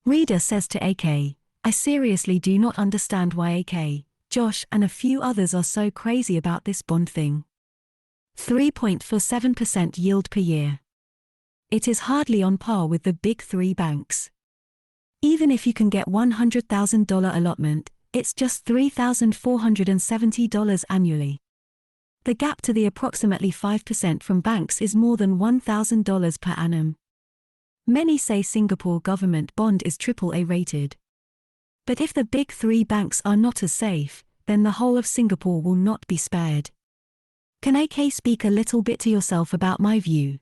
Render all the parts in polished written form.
Reader says to AK, I seriously do not understand why AK, Josh and a few others are so crazy about this bond thing. 3.47% yield per year. It is hardly on par with the big three banks. Even if you can get $100,000 allotment, it's just $3,470 annually. The gap to the approximately 5% from banks is more than $1,000 per annum. Many say Singapore government bond is AAA rated. But if the big three banks are not as safe, then the whole of Singapore will not be spared. Can AK speak a little bit to yourself about my view?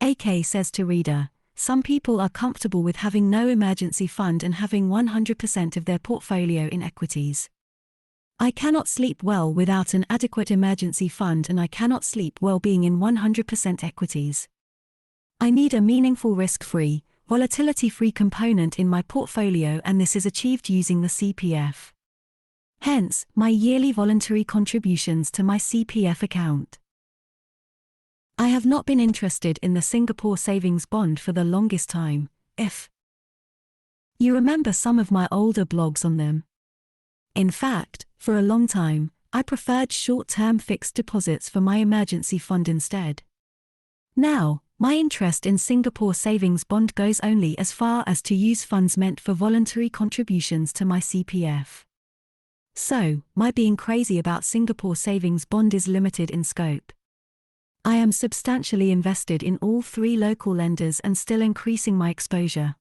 AK says to reader, some people are comfortable with having no emergency fund and having 100% of their portfolio in equities. I cannot sleep well without an adequate emergency fund, and I cannot sleep well being in 100% equities. I need a meaningful risk-free, volatility-free component in my portfolio, and this is achieved using the CPF. Hence, my yearly voluntary contributions to my CPF account. I have not been interested in the Singapore savings bond for the longest time, if you remember some of my older blogs on them. In fact, for a long time, I preferred short-term fixed deposits for my emergency fund instead. Now, my interest in Singapore savings bond goes only as far as to use funds meant for voluntary contributions to my CPF. So, my being crazy about Singapore savings bond is limited in scope. I am substantially invested in all three local lenders and still increasing my exposure.